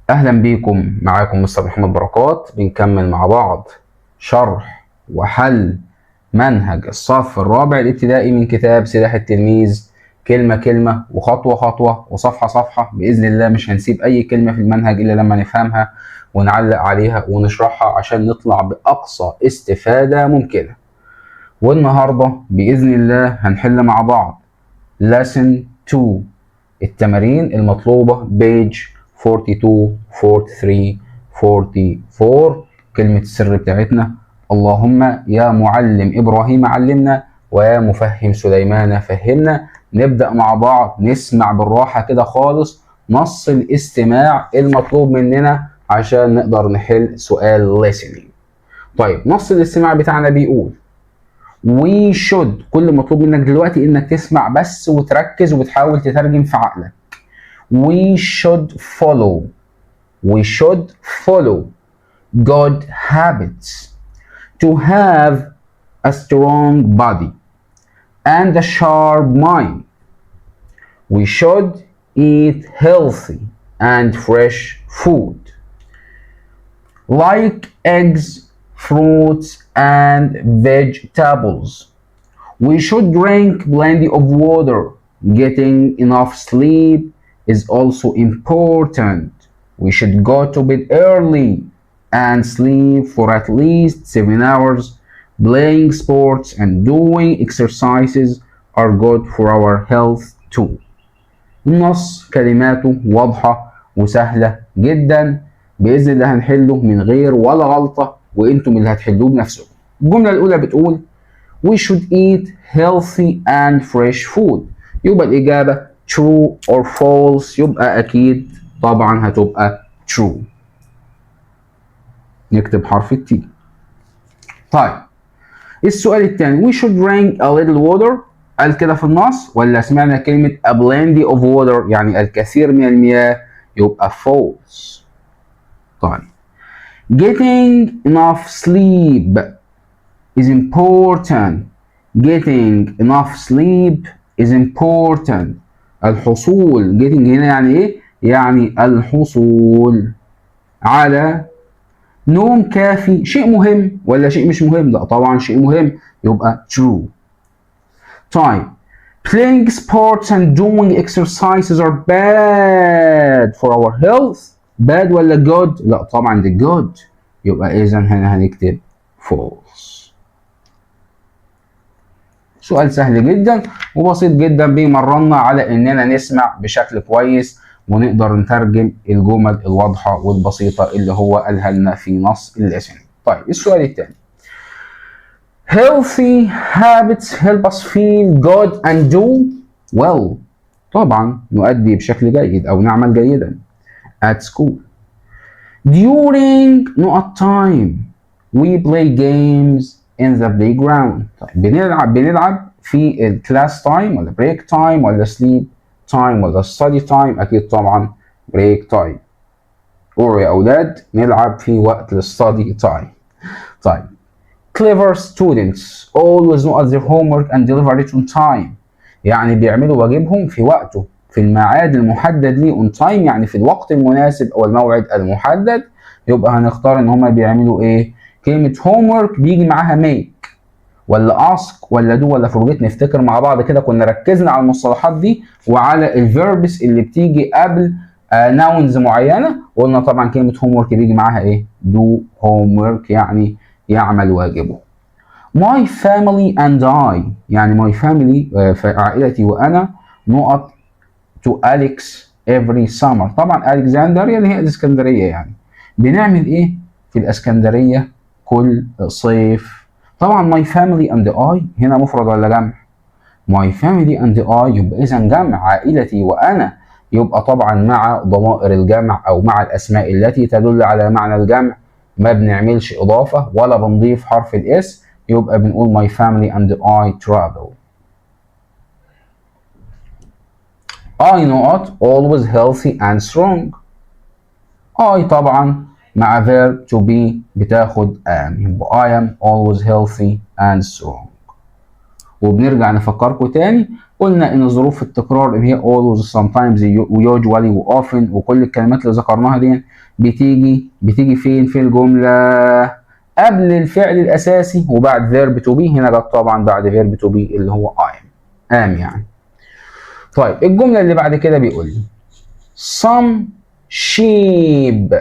أهلا بيكم. معاكم مستر محمد بركات. بنكمل مع بعض شرح وحل منهج الصف الرابع الابتدائي من كتاب سلاح التلميذ، كلمة كلمة وخطوة خطوة وصفحة صفحة. بإذن الله مش هنسيب أي كلمة في المنهج إلا لما نفهمها ونعلق عليها ونشرحها عشان نطلع بأقصى استفادة ممكنة. والنهاردة بإذن الله هنحل مع بعض lesson 2، التمارين المطلوبة page 42 43 44. كلمة السر بتاعتنا: اللهم يا معلم إبراهيم علمنا ويا مفهم سليمان فهمنا. نبدأ مع بعض نسمع بالراحة كده خالص نص الاستماع المطلوب مننا عشان نقدر نحل سؤال listening. طيب نص الاستماع بتاعنا بيقول we should. كل مطلوب منك دلوقتي انك تسمع بس وتركز وبتحاول تترجم في عقلك. we should follow good habits to have a strong body and a sharp mind. We should eat healthy and fresh food like eggs, fruits and vegetables. We should drink plenty of water. Getting enough sleep is also important. We should go to bed early and sleep for at least 7 hours. Playing sports and doing exercises are good for our health too. النص كلماته واضحة وسهلة جدا، بإذن الله هنحله من غير ولا غلطة وانتم اللي هتحلوه بنفسكم. الجملة الأولى بتقول we should eat healthy and fresh food. يبقى الإجابة true or false. يبقى أكيد طبعا هتبقى true. نكتب حرف التي. طيب السؤال الثاني we should drink a little water. قال كده في النص ولا سمعنا كلمة a plenty of water يعني الكثير من المياه؟ يبقى false. طيب getting enough sleep is important. Getting enough sleep is important. الحصول getting هنا يعني ايه؟ يعني الحصول على نوم كافي شيء مهم ولا شيء مش مهم؟ لا طبعا شيء مهم، يبقى true. طيب playing sports and doing exercises are bad for our health. bad ولا good؟ لا طبعا دي good، يبقى إذا هنا هنكتب false. سؤال سهل جدا وبسيط جدا بيمرنا على إننا نسمع بشكل كويس ونقدر نترجم الجمل الواضحة والبسيطة اللي هو قالها لنا في نص الليسن. طيب السؤال الثاني healthy habits help us feel good and do well. طبعا نؤدي بشكل جيد أو نعمل جيدا at school. During not time we play games in the playground. طيب بنلعب في الكلاس تايم ولا بريك تايم ولا سليب تايم ولا ستادي تايم؟ أكيد طبعا بريك تايم. أو يا أولاد نلعب في وقت الستادي تايم. طيب clever students always know their homework and deliver it on time. يعني بيعملوا واجبهم في وقته في الميعاد المحدد ليه on time يعني في الوقت المناسب أو الموعد المحدد. يبقى هنختار إن هما بيعملوا إيه؟ كلمة homework بيجي معاها make ولا ask ولا do ولا forget. نفتكر مع بعض كده كنا ركزنا على المصطلحات دي وعلى الفيربس اللي بتيجي قبل nouns معينة. وقلنا طبعا كلمة homework بيجي معاها إيه؟ do homework يعني يعمل واجبه. My family and I يعني my family عائلتي وأنا نقط to Alex every summer. طبعا ألكسندريا اللي هي الإسكندرية يعني بنعمل إيه في الإسكندرية كل صيف؟ طبعا my family and I هنا مفرد ولا جمع؟ my family and I يبقى إذا جمع. عائلتي وأنا يبقى طبعا مع ضمائر الجمع أو مع الأسماء التي تدل على معنى الجمع ما بنعملش إضافة ولا بنضيف حرف الإس، يبقى بنقول my family and I travel. I not always healthy and strong. I طبعا مع verb to be بتاخد am يبقى I am always healthy and strong. وبنرجع نفكركم تاني قلنا ان ظروف التكرار اللي هي always sometimes usually و often وكل الكلمات اللي ذكرناها دي بتيجي فين في الجملة؟ قبل الفعل الاساسي وبعد verb to be. هنا جت طبعا بعد verb to be اللي هو am يعني. طيب الجملة اللي بعد كده بيقول لي some sheep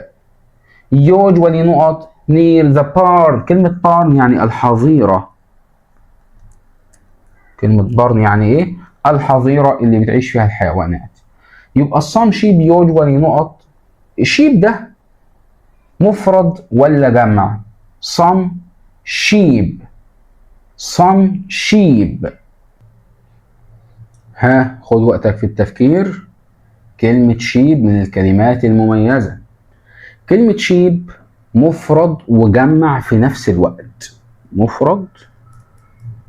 usually نقط near the barn. كلمة barn يعني الحظيرة. كلمة barn يعني ايه؟ الحظيرة اللي بتعيش فيها الحيوانات. يبقى some sheep usually نقط. الشيب ده مفرد ولا جمع؟ some sheep. some sheep. ها خد وقتك في التفكير. كلمة شيب من الكلمات المميزة. كلمة شيب مفرد وجمع في نفس الوقت. مفرد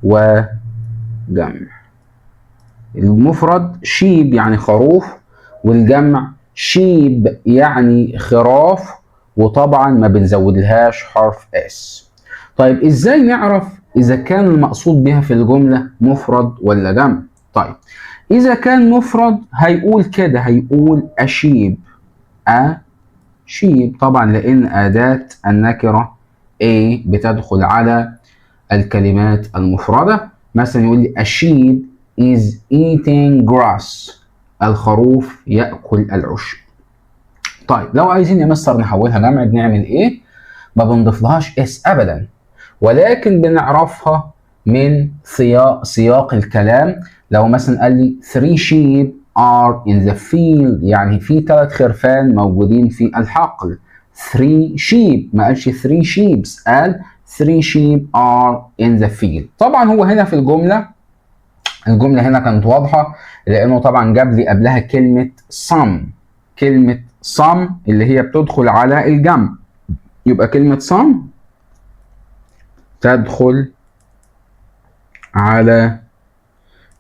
وجمع. المفرد شيب يعني خروف، والجمع شيب يعني خراف، وطبعا ما بنزودلهاش حرف اس. طيب ازاي نعرف اذا كان المقصود بها في الجملة مفرد ولا جمع؟ طيب اذا كان مفرد هيقول كده، هيقول اشيب. شيب طبعا لان اداة النكرة a بتدخل على الكلمات المفردة. مثلا يقول لي a sheep is eating grass. الخروف يأكل العشب. طيب لو عايزين يا مستر نحولها جمع بنعمل ايه؟ ما بنضيفلهاش اس ابدا، ولكن بنعرفها من سياق الكلام. لو مثلا قال لي 3 sheep are in the field، يعني في 3 خرفان موجودين في الحقل. 3 sheep، ما قالش 3 sheeps، قال 3 sheep are in the field. طبعا هو هنا في الجملة هنا كانت واضحة، لأنه طبعا جاب لي قبلها كلمة some. كلمة some اللي هي بتدخل على الجمع، يبقى كلمة some تدخل على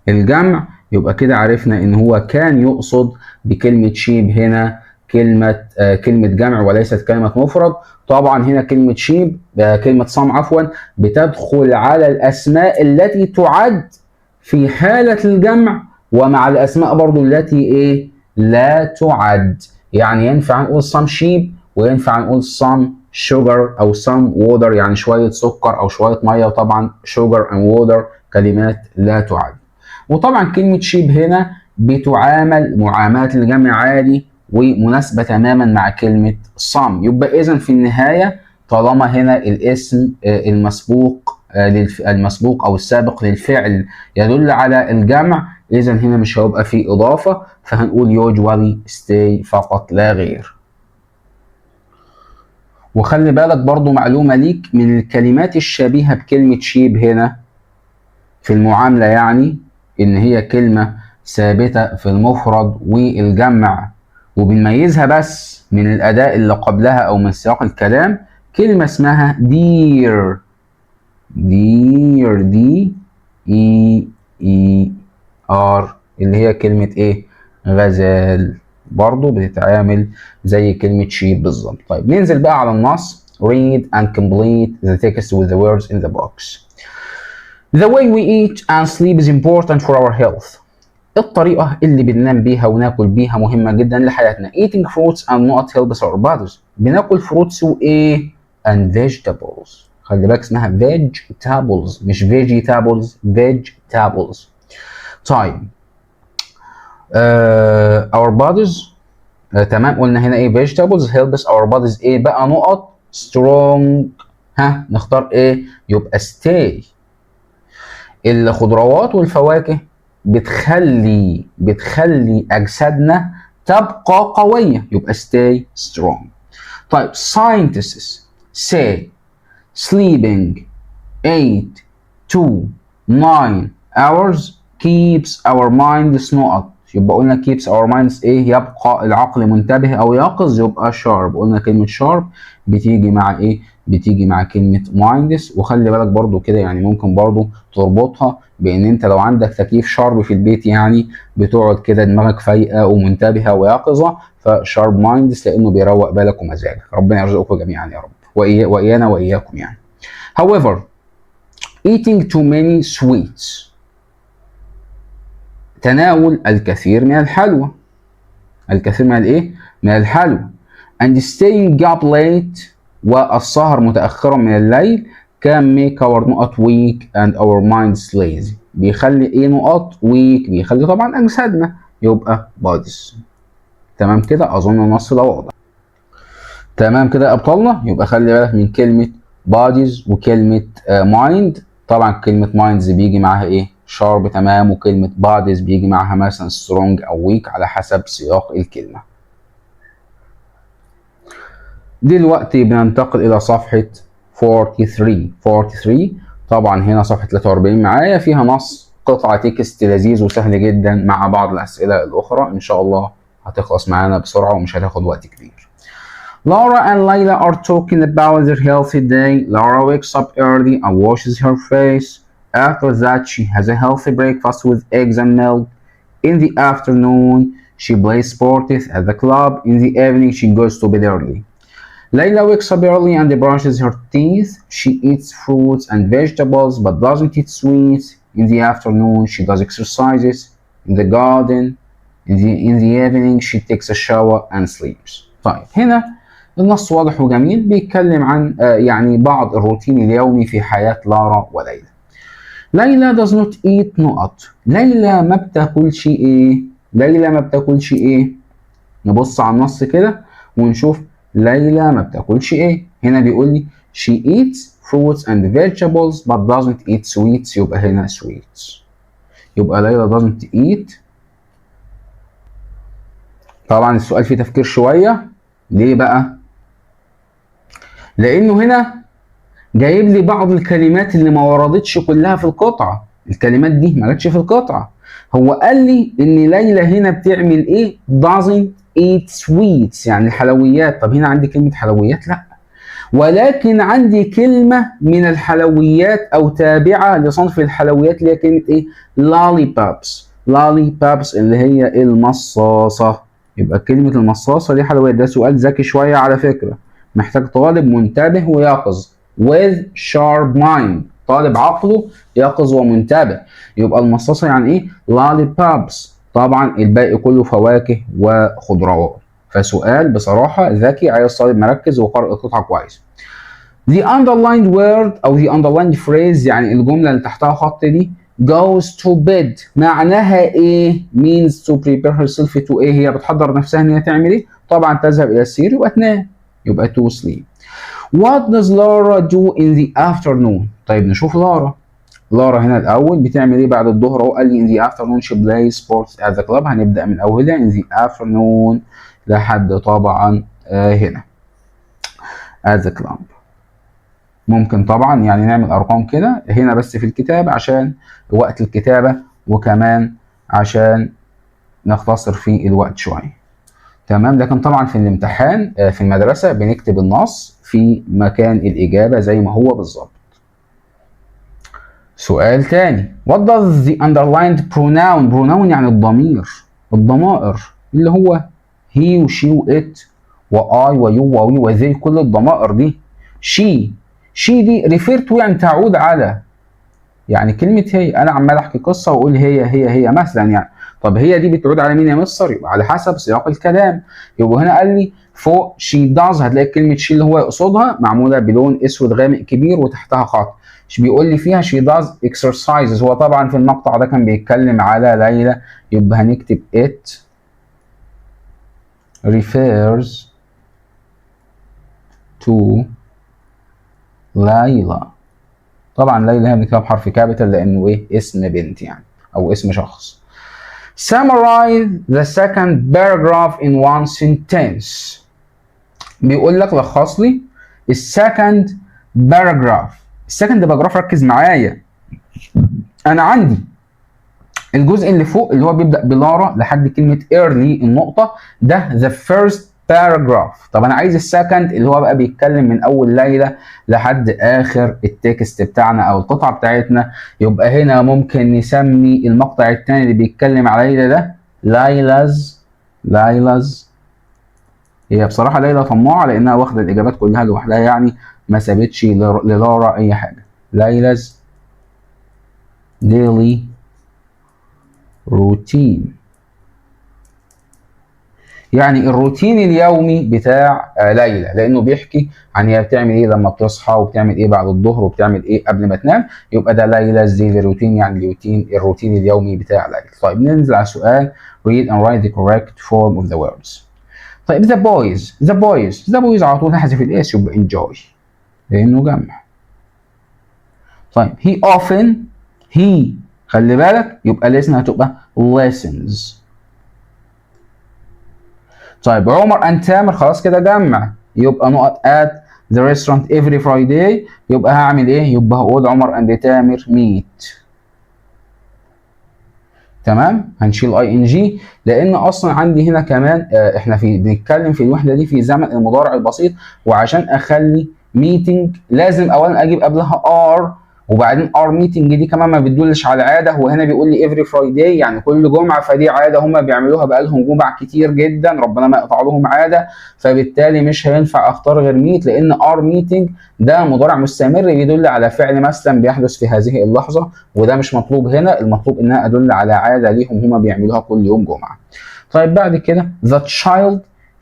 الجمع. يبقى كده عرفنا ان هو كان يقصد بكلمة شيب هنا كلمة جمع وليست كلمة مفرد. طبعا هنا كلمة شيب كلمة صم عفوا بتدخل على الأسماء التي تعد في حالة الجمع، ومع الأسماء برضو التي ايه لا تعد. يعني ينفع نقول some sheep وينفع نقول some sugar أو some water، يعني شوية سكر أو شوية مية. وطبعا sugar and water كلمات لا تعد. وطبعا كلمة شيب هنا بتعامل معاملة الجمع عادي ومناسبة تماما مع كلمة some. يبقى إذا في النهاية طالما هنا الاسم المسبوق أو السابق للفعل يدل على الجمع، إذا هنا مش هيبقى فيه إضافة، فهنقول usually stay فقط لا غير. وخلي بالك برضو معلومة ليك من الكلمات الشبيهة بكلمة شيب هنا في المعاملة، يعني إن هي كلمة ثابتة في المفرد والجمع وبنميزها بس من الأداة اللي قبلها أو من سياق الكلام. كلمة اسمها deer. deer دي E-E-R اللي هي كلمة إيه؟ غزال. برضو بتتعامل زي كلمة sheep بالظبط. طيب ننزل بقى على النص. read and complete the text with the words in the box. The way we eat and sleep is important for our health. الطريقة اللي بننام بيها وناكل بيها مهمة جدا لحياتنا. Eating fruits and not helps our bodies. بناكل فروتس وإيه؟ and vegetables. خلي بالك اسمها vegetables مش vegetables، vegetables. طيب our bodies تمام. قلنا هنا إيه؟ vegetables helps our bodies إيه بقى؟ نقط strong. ها نختار إيه؟ يبقى stay. الخضروات والفواكه بتخلي أجسادنا تبقى قوية، يبقى stay strong. طيب scientists say sleeping 8 to 9 hours keeps our minds نقط. يبقى قلنا keeps our minds ايه؟ يبقى العقل منتبه او يقظ، يبقى sharp. قلنا كلمة sharp بتيجي مع ايه؟ بتيجي مع كلمة minds. وخلي بالك برضو كده يعني ممكن برضو تربطها بان انت لو عندك تكييف شارب في البيت يعني بتقعد كده دماغك فايقة ومنتبهة ويقظة، فشارب minds لانه بيروق بالك ومزاجك. ربنا يرزقكم جميعا يا رب، وايانا واياكم يعني. However, eating too many sweets تناول الكثير من الحلوى. الكثير من الايه؟ من الحلوى. and staying up late والسهر متأخرا من الليل can make our نقط weak and our minds lazy. بيخلي ايه نقط weak؟ بيخلي طبعا أجسادنا يبقى bodies. تمام كده؟ أظن النص ده واضح. تمام كده يا أبطالنا؟ يبقى خلي بالك من كلمة bodies وكلمة mind. طبعا كلمة minds بيجي معاها ايه؟ sharp. تمام. وكلمة bodies بيجي معاها مثلا strong أو weak على حسب سياق الكلمة. دلوقتي بننتقل إلى صفحة 43. طبعا هنا صفحة 43 معايا فيها نص قطعة تكست لذيذ وسهل جدا مع بعض الأسئلة الأخرى. إن شاء الله هتخلص معانا بسرعة ومش هتاخد وقت كبير. Laura and Layla are talking about their healthy day. Laura wakes up early and washes her face. After that, she has a healthy breakfast with eggs and milk. In the afternoon, she plays sports at the club. In the evening, she goes to bed early. Layla wakes up early and brushes her teeth. She eats fruits and vegetables but doesn't eat sweets. In the afternoon, she does exercises in the garden. In the evening, she takes a shower and sleeps. طيب هنا النص واضح وجميل بيتكلم عن يعني بعض الروتين اليومي في حياة لارا وليلى. ليلى does not eat نقط. ليلى ما بتاكلش ايه؟ ليلى ما بتاكلش ايه؟ نبص على النص كده ونشوف ليلى ما بتاكلش ايه. هنا بيقول لي she eats fruits and vegetables but doesn't eat sweets. يبقى هنا sweets. يبقى ليلى doesn't eat. طبعا السؤال فيه تفكير شوية. ليه بقى؟ لأنه هنا جايب لي بعض الكلمات اللي ما وردتش كلها في القطعة. الكلمات دي ما جاتش في القطعة. هو قال لي إن ليلى هنا بتعمل إيه؟ doesn't eat sweets يعني الحلويات. طب هنا عندي كلمة حلويات؟ لأ. ولكن عندي كلمة من الحلويات أو تابعة لصنف الحلويات اللي هي كلمة إيه؟ lollipops. lollipops اللي هي المصاصة. يبقى كلمة المصاصة دي حلويات. ده سؤال ذكي شوية على فكرة. محتاج طالب منتبه ويقظ with sharp mind. طالب عقله يقظ ومنتبه. يبقى المصاصة يعني إيه؟ lollipops. طبعا الباقي كله فواكه وخضروات. فسؤال بصراحة ذكي عايز طالب مركز وقارئ القطعة كويس. The underlined word أو the underlined phrase يعني الجملة اللي تحتها خط دي goes to bed معناها إيه؟ means to prepare herself to إيه؟ هي بتحضر نفسها إن هي تعمل إيه؟ طبعا تذهب إلى السرير يبقى تنام. يبقى to sleep. What does Laura do in the afternoon؟ طيب نشوف لارا. لارا هنا الأول بتعمل إيه بعد الظهر؟ هو قال لي in the afternoon she plays sports at the club. هنبدأ من أولها in the afternoon لحد طبعا هنا at the club. ممكن طبعا يعني نعمل أرقام كده هنا بس في الكتابة عشان وقت الكتابة وكمان عشان نختصر في الوقت شوية. تمام. لكن طبعا في الامتحان في المدرسة بنكتب النص في مكان الإجابة زي ما هو بالظبط. سؤال تاني. What does the underlined pronoun؟ pronoun يعني الضمير. الضمائر اللي هو he و she و it و I و you و we و they. كل الضمائر دي she دي refer to يعني تعود على. يعني كلمة هي أنا عمال أحكي قصة وأقول هي مثلا يعني. طب هي دي بتعود على مين يا مستر؟ يبقى على حسب سياق الكلام. يبقى هنا قال لي فوق she does هتلاقي كلمة she اللي هو يقصدها معمولة بلون أسود غامق كبير وتحتها خط. بيقول لي فيها she does exercises. هو طبعا في المقطع ده كان بيتكلم على ليلى يبقى هنكتب it refers to ليلى. طبعا ليلى هنا بنكتبها بحرف كابيتال لأنه إيه؟ اسم بنت يعني أو اسم شخص. Summarize the second paragraph in one sentence. بيقول لك لخص لي السكند باراجراف. السكند باراجراف ركز معايا. أنا عندي الجزء اللي فوق اللي هو بيبدأ بلارا لحد كلمة early النقطة ده the first paragraph. طب أنا عايز السكند اللي هو بقى بيتكلم من أول ليلى لحد آخر التكست بتاعنا أو القطعة بتاعتنا. يبقى هنا ممكن نسمي المقطع التاني اللي بيتكلم على ليلى ده ليلى's. هي بصراحة ليلى طماعة لأنها واخدة الإجابات كلها لوحدها يعني ما سابتش للارا أي حاجة. ليلى's daily روتين، يعني الروتين اليومي بتاع ليلى، لانه بيحكي عن هي بتعمل ايه لما بتصحى وبتعمل ايه بعد الظهر وبتعمل ايه قبل ما تنام، يبقى ده ليلى ديلي روتين، يعني الروتين اليومي بتاع ليلى. طيب ننزل على السؤال read and write the correct form of the words. طيب the boys على طول نحذف الاس يبقى enjoy لانه جمع. طيب he خلي بالك يبقى listen هتبقى lessons. طيب عمر and تامر خلاص كده جمع، يبقى نقط at the restaurant every Friday، يبقى هعمل ايه؟ يبقى هقول عمر and تامر meet. تمام، هنشيل ing لان اصلا عندي هنا كمان احنا بنتكلم في الوحده دي في زمن المضارع البسيط، وعشان اخلي meeting لازم اولا اجيب قبلها are، وبعدين ار ميتنج دي كمان ما بتدلش على عاده، هو هنا بيقول لي افري فرايداي يعني كل جمعه، فدي عاده هم بيعملوها بقالهم جمع كتير جدا، ربنا ما يقطع لهم عاده، فبالتالي مش هينفع اختار غير ميت، لان ار ميتنج ده مضارع مستمر بيدل على فعل مثلا بيحدث في هذه اللحظه، وده مش مطلوب هنا، المطلوب انها ادل على عاده ليهم هم بيعملوها كل يوم جمعه. طيب بعد كده the child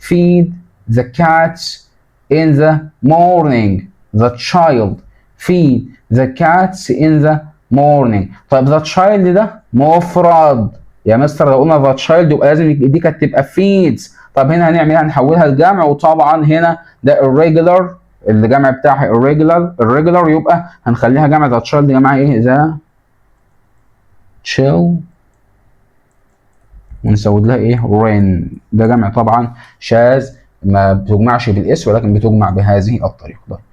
feed the cats in the morning. the child feed the cats in the morning. طيب the child ده مفرد يا مستر، لو قلنا the child يبقى لازم دي كانت تبقى feeds. طب هنا هنعمل ايه؟ هنحولها لجمع، وطبعا هنا ده irregular الجمع بتاعها irregular يبقى هنخليها جمع. the child جمعها ايه؟ the chill ونزود لها ايه؟ rain. ده جمع طبعا شاذ ما بتجمعش بالاس ولكن بتجمع بهذه الطريقه.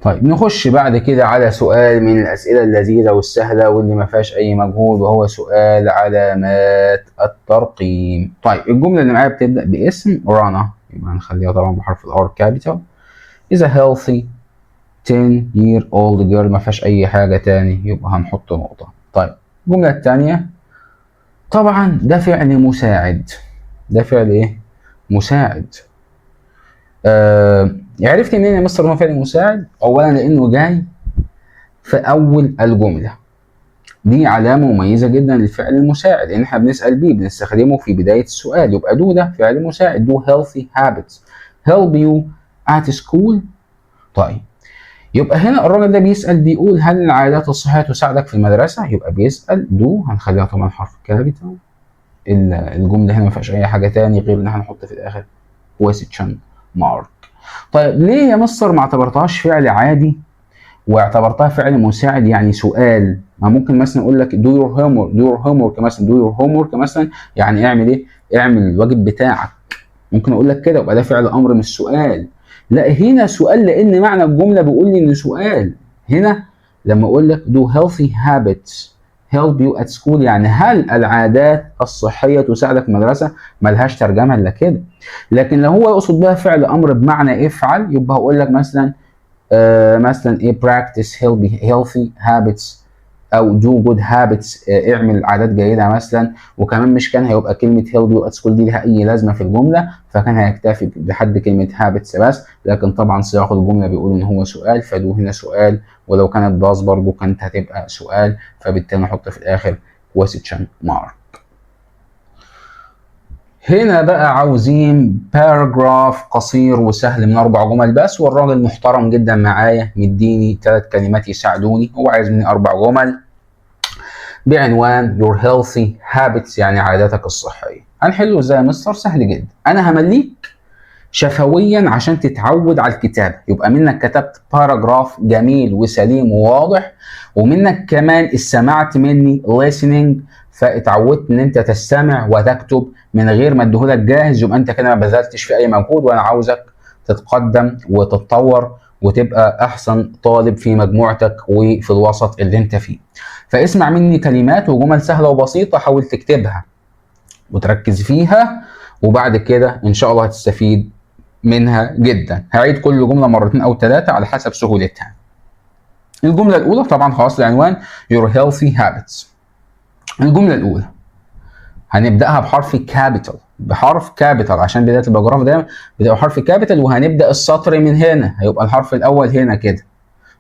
طيب نخش بعد كده على سؤال من الأسئلة اللذيذة والسهلة واللي ما فيهاش أي مجهود، وهو سؤال علامات الترقيم. طيب الجملة اللي معايا بتبدأ باسم رنا، يبقى هنخليها طبعا بحرف الار كابيتال. is a healthy 10-year-old girl، ما فيهاش أي حاجة تاني يبقى هنحط نقطة. طيب الجملة الثانية طبعا ده فعل مساعد، ده فعل إيه؟ مساعد. عرفت منين يا مستر انه فعل مساعد؟ اولا لانه جاي في اول الجمله، دي علامه مميزه جدا للفعل المساعد، لان احنا بنسال بيه بنستخدمه في بدايه السؤال، يبقى do ده فعل مساعد. do healthy habits help you at school. طيب يبقى هنا الراجل ده بيسال بيقول هل العادات الصحيه تساعدك في المدرسه؟ يبقى بيسال do، هنخليها طبعا حرف كابيتال. الجمله هنا ما فيهاش اي حاجه تاني غير ان احنا نحط في الاخر question mark. طيب ليه يا مستر ما اعتبرتهاش فعل عادي واعتبرتها فعل مساعد يعني سؤال؟ ما ممكن مثلا اقول لك do your homework مثلا، do your homework مثلا يعني اعمل ايه؟ اعمل الواجب بتاعك، ممكن اقول لك كده يبقى ده فعل امر مش سؤال. لا هنا سؤال لان معنى الجمله بيقول لي انه سؤال. هنا لما اقول لك do healthy habits help you at school يعني هل العادات الصحيه تساعدك في المدرسه؟ ملهاش ترجمه الا كده. لكن لو هو يقصد بها فعل امر بمعنى افعل، يبقى هقول لك مثلا مثلا ايه practice healthy habits او do good habits اعمل عادات جيده مثلا، وكمان مش كان هيبقى كلمه help you at school دي لها اي لازمه في الجمله، فكان هيكتفي بحد كلمه habits بس. لكن طبعا سياق الجمله بيقول ان هو سؤال، فدو هنا سؤال، ولو كانت does برضو كانت هتبقى سؤال، فبالتالي نحط في الاخر question mark. هنا بقى عاوزين باراجراف قصير وسهل من 4 جمل بس، والراجل محترم جدا معايا مديني 3 كلمات يساعدوني، هو عايز مني 4 جمل بعنوان your healthy habits يعني عاداتك الصحية. هنحله ازاي يا مستر؟ سهل جدا، انا همليك شفويا عشان تتعود على الكتابة، يبقى منك كتبت باراجراف جميل وسليم وواضح، ومنك كمان استمعت مني listening، فاتعودت ان انت تستمع وتكتب من غير ما اديهولك جاهز، يبقى انت كده ما بذلتش في اي مجهود، وانا عاوزك تتقدم وتتطور وتبقى احسن طالب في مجموعتك وفي الوسط اللي انت فيه. فاسمع مني كلمات وجمل سهله وبسيطه، حاول تكتبها وتركز فيها، وبعد كده ان شاء الله هتستفيد منها جدا. هعيد كل جمله 2 أو 3 على حسب سهولتها. الجمله الاولى طبعا خلاص العنوان your healthy habits. الجمله الاولى هنبداها بحرف كابيتال، بحرف كابيتال عشان بدايه الباراجراف دايما بتبقى بحرف كابيتال، وهنبدا السطر من هنا، هيبقى الحرف الاول هنا كده،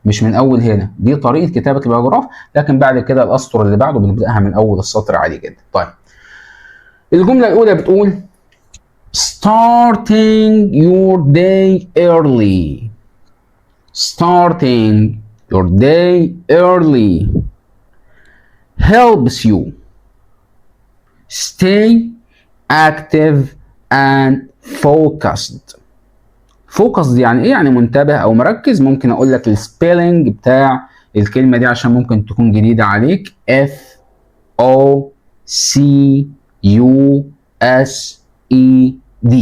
مش من اول هنا. دي طريقه كتابه الباراجراف، لكن بعد كده الاسطر اللي بعده بنبداها من اول السطر عادي جدا. طيب الجمله الاولى بتقول starting your day early. starting your day early helps you stay active and focused. focused يعني ايه؟ يعني منتبه او مركز. ممكن اقول لك السبيلنج بتاع الكلمه دي عشان ممكن تكون جديده عليك. F O C U S E D.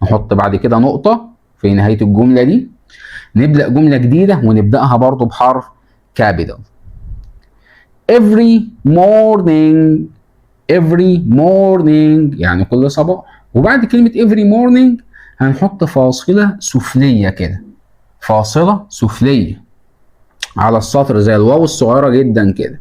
نحط بعد كده نقطه في نهايه الجمله دي، نبدا جمله جديده ونبداها برضو بحرف كابيتال. every morning يعني كل صباح. وبعد كلمة every morning هنحط فاصلة سفلية كده، فاصلة سفلية على السطر زي الواو الصغيرة جدا كده.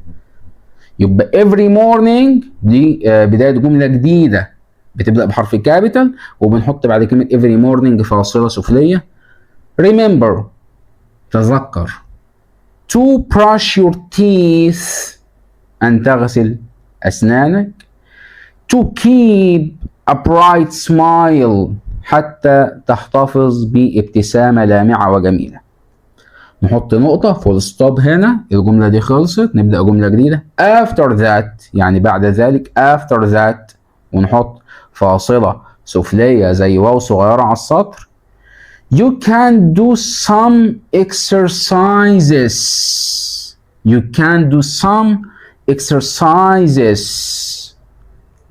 يبقى every morning دي بداية جملة جديدة بتبدأ بحرف كابيتال، وبنحط بعد كلمة every morning فاصلة سفلية. remember تذكر to brush your teeth أن تغسل أسنانك. to keep a bright smile حتى تحتفظ بابتسامة لامعة وجميلة. نحط نقطة فول ستوب هنا، الجملة دي خلصت، نبدأ جملة جديدة. after that يعني بعد ذلك، after that ونحط فاصلة سفلية زي واو صغيرة على السطر. you can do some exercises. you can do some exercises.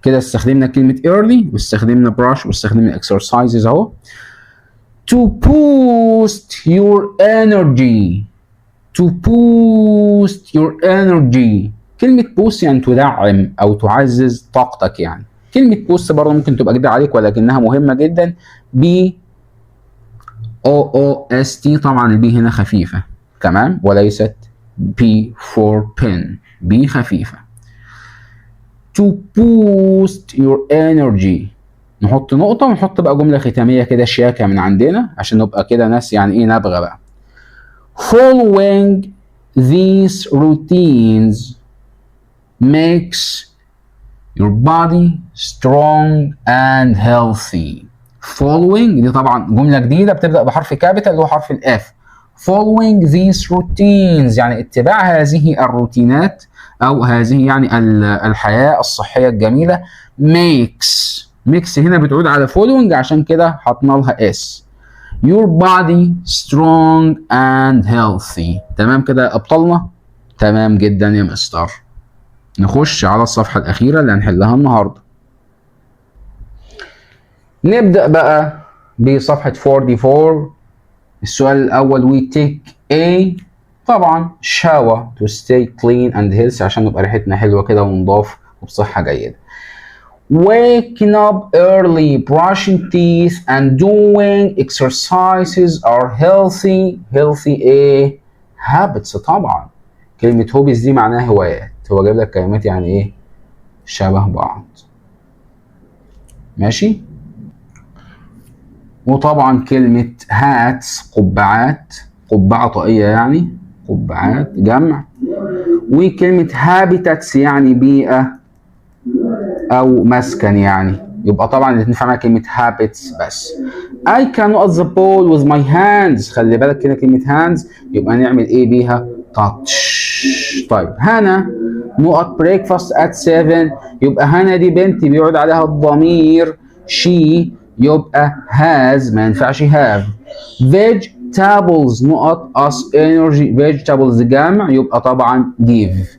كده استخدمنا كلمة early واستخدمنا brush واستخدمنا exercises اهو. to boost your energy. to boost your energy. كلمة boost يعني تدعم أو تعزز طاقتك يعني. كلمة boost برضه ممكن تبقى جديدة عليك ولكنها مهمة جدا. B O O S T. طبعا البي هنا خفيفة تمام وليست P for pen. B خفيفة. to boost your energy. نحط نقطة ونحط بقى جملة ختامية كده شياكة من عندنا عشان نبقى كده ناس يعني ايه نبغى بقى. following these routines makes your body strong and healthy. following دي طبعا جملة جديدة بتبدأ بحرف كابيتال اللي هو حرف الاف. following these routines يعني اتباع هذه الروتينات او هذه يعني الحياة الصحية الجميلة. makes هنا بتعود على following عشان كده حطنا لها s. your body strong and healthy. تمام كده ابطلنا. تمام جدا يا مستر. نخش على الصفحة الأخيرة اللي هنحلها النهاردة. نبدأ بقى بصفحة 44. السؤال الأول we take a طبعا shower to stay clean and healthy عشان نبقى ريحتنا حلوة كده ونضاف وبصحة جيدة. waking up early, brushing teeth and doing exercises are healthy ايه؟ habits. طبعا كلمة hobbies دي معناها هوايات، هو جايب لك كلمات يعني ايه؟ شبه بعض. ماشي؟ وطبعا كلمة hats قبعات، قبعة طاقية يعني، قبعات جمع. وكلمة habitats يعني بيئة أو مسكن يعني، يبقى طبعا اللي تنفع معاها كلمة habits بس. I can at the ball with my hands. خلي بالك كده كلمة hands يبقى نعمل إيه بيها؟ touch. طيب هنا نقط breakfast at 7 يبقى هنا دي بنت بيقعد عليها الضمير she يبقى has ما ينفعش have. vegetables نقط us energy vegetables جمع يبقى طبعا give.